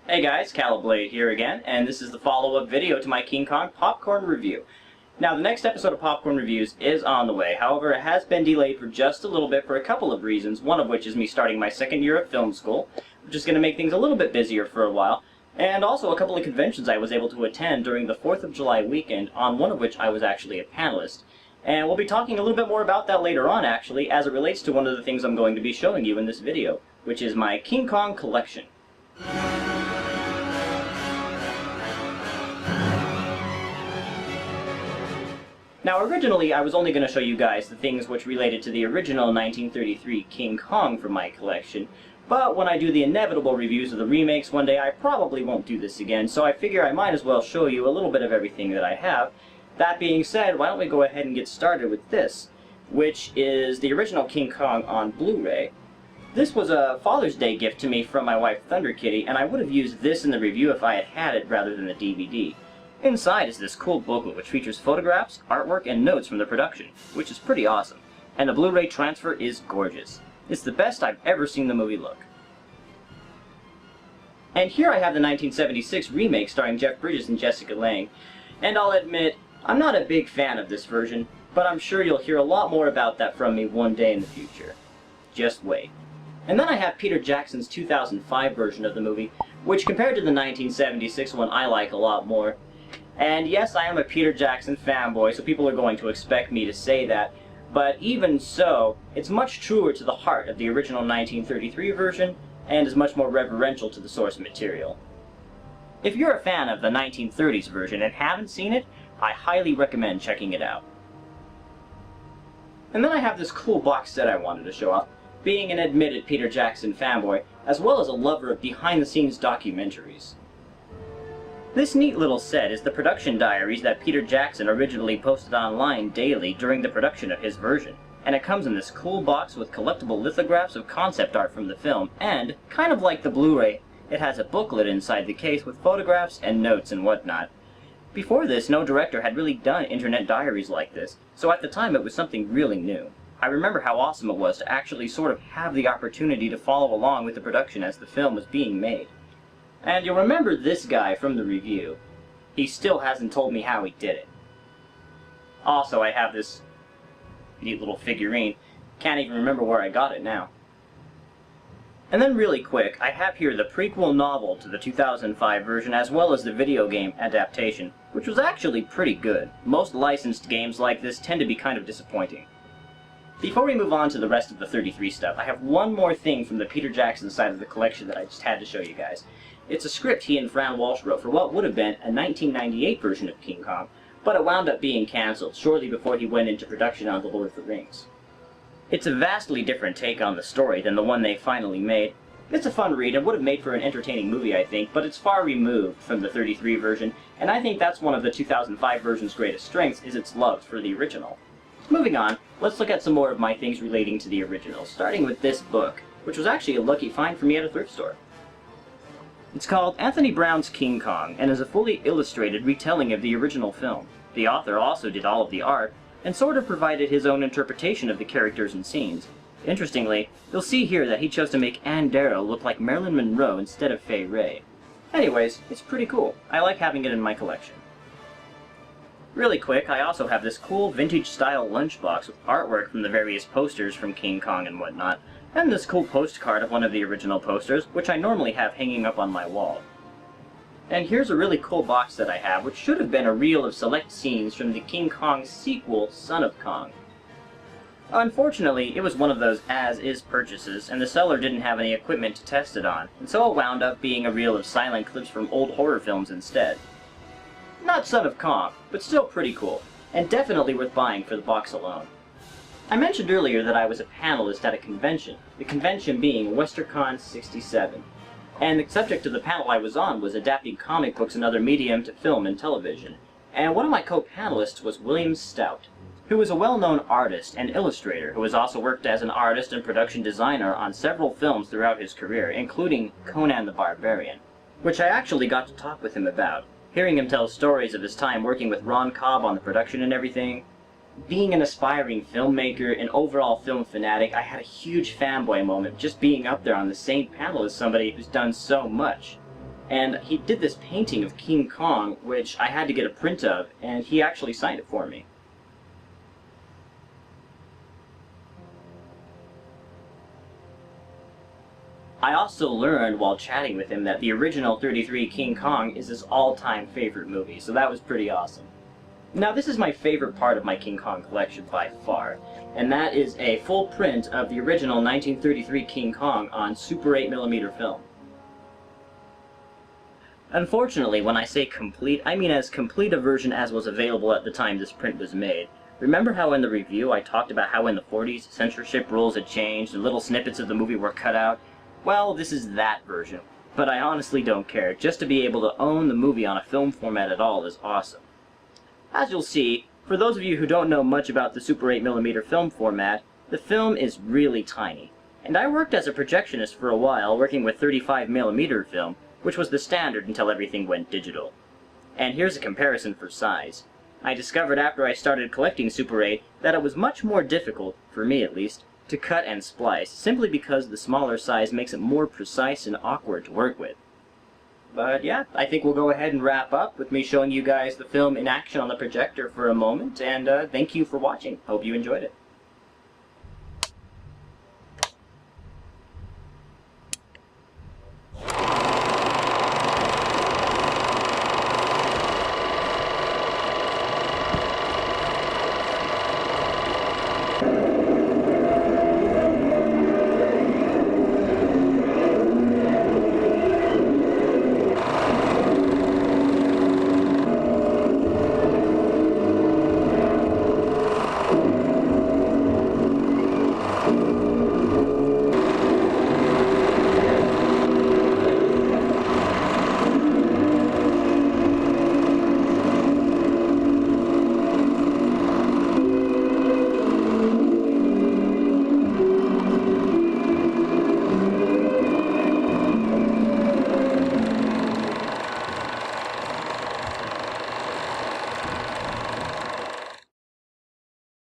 Hey guys, Kalablade here again, and this is the follow-up video to my King Kong Popcorn review. Now, the next episode of Popcorn Reviews is on the way. However, it has been delayed for just a little bit for a couple of reasons, one of which is me starting my second year of film school, which is going to make things a little bit busier for a while, and also a couple of conventions I was able to attend during the 4th of July weekend, on one of which I was actually a panelist. And we'll be talking a little bit more about that later on, actually, as it relates to one of the things I'm going to be showing you in this video, which is my King Kong collection. Now, originally, I was only going to show you guys the things which related to the original 1933 King Kong from my collection, but when I do the inevitable reviews of the remakes one day, I probably won't do this again, so I figure I might as well show you a little bit of everything that I have. That being said, why don't we go ahead and get started with this, which is the original King Kong on Blu-ray. This was a Father's Day gift to me from my wife Thunder Kitty, and I would have used this in the review if I had had it rather than the DVD. Inside is this cool booklet which features photographs, artwork, and notes from the production, which is pretty awesome. And the Blu-ray transfer is gorgeous. It's the best I've ever seen the movie look. And here I have the 1976 remake starring Jeff Bridges and Jessica Lange. And I'll admit, I'm not a big fan of this version, but I'm sure you'll hear a lot more about that from me one day in the future. Just wait. And then I have Peter Jackson's 2005 version of the movie, which compared to the 1976 one I like a lot more. And yes, I am a Peter Jackson fanboy, so people are going to expect me to say that, but even so, it's much truer to the heart of the original 1933 version, and is much more reverential to the source material. If you're a fan of the 1930s version and haven't seen it, I highly recommend checking it out. And then I have this cool box set I wanted to show off, being an admitted Peter Jackson fanboy, as well as a lover of behind-the-scenes documentaries. This neat little set is the production diaries that Peter Jackson originally posted online daily during the production of his version, and it comes in this cool box with collectible lithographs of concept art from the film, and, kind of like the Blu-ray, it has a booklet inside the case with photographs and notes and whatnot. Before this, no director had really done internet diaries like this, so at the time it was something really new. I remember how awesome it was to actually sort of have the opportunity to follow along with the production as the film was being made. And you'll remember this guy from the review. He still hasn't told me how he did it. Also, I have this neat little figurine. Can't even remember where I got it now. And then really quick, I have here the prequel novel to the 2005 version as well as the video game adaptation, which was actually pretty good. Most licensed games like this tend to be kind of disappointing. Before we move on to the rest of the 33 stuff, I have one more thing from the Peter Jackson side of the collection that I just had to show you guys. It's a script he and Fran Walsh wrote for what would have been a 1998 version of King Kong, but it wound up being cancelled shortly before he went into production on The Lord of the Rings. It's a vastly different take on the story than the one they finally made. It's a fun read and would have made for an entertaining movie, I think, but it's far removed from the 33 version, and I think that's one of the 2005 version's greatest strengths is its love for the original. Moving on, let's look at some more of my things relating to the original, starting with this book, which was actually a lucky find for me at a thrift store. It's called Anthony Brown's King Kong, and is a fully illustrated retelling of the original film. The author also did all of the art, and sort of provided his own interpretation of the characters and scenes. Interestingly, you'll see here that he chose to make Anne Darrow look like Marilyn Monroe instead of Fay Wray. Anyways, it's pretty cool. I like having it in my collection. Really quick, I also have this cool vintage-style lunchbox with artwork from the various posters from King Kong and whatnot, and this cool postcard of one of the original posters, which I normally have hanging up on my wall. And here's a really cool box that I have, which should have been a reel of select scenes from the King Kong sequel, Son of Kong. Unfortunately, it was one of those as-is purchases, and the seller didn't have any equipment to test it on, and so it wound up being a reel of silent clips from old horror films instead. Not Son of Kong, but still pretty cool, and definitely worth buying for the box alone. I mentioned earlier that I was a panelist at a convention, the convention being WesterCon 67, and the subject of the panel I was on was adapting comic books and other medium to film and television, and one of my co-panelists was William Stout, who is a well-known artist and illustrator who has also worked as an artist and production designer on several films throughout his career, including Conan the Barbarian, which I actually got to talk with him about, hearing him tell stories of his time working with Ron Cobb on the production and everything. Being an aspiring filmmaker and overall film fanatic, I had a huge fanboy moment just being up there on the same panel as somebody who's done so much. And he did this painting of King Kong, which I had to get a print of, and he actually signed it for me. I also learned while chatting with him that the original 33 King Kong is his all-time favorite movie, so that was pretty awesome. Now this is my favorite part of my King Kong collection by far, and that is a full print of the original 1933 King Kong on Super 8mm film. Unfortunately, when I say complete, I mean as complete a version as was available at the time this print was made. Remember how in the review I talked about how in the 40s censorship rules had changed and little snippets of the movie were cut out? Well, this is that version. But I honestly don't care. Just to be able to own the movie on a film format at all is awesome. As you'll see, for those of you who don't know much about the Super 8mm film format, the film is really tiny. And I worked as a projectionist for a while, working with 35mm film, which was the standard until everything went digital. And here's a comparison for size. I discovered after I started collecting Super 8 that it was much more difficult, for me at least, to cut and splice, simply because the smaller size makes it more precise and awkward to work with. But yeah, I think we'll go ahead and wrap up with me showing you guys the film in action on the projector for a moment, and thank you for watching. Hope you enjoyed it.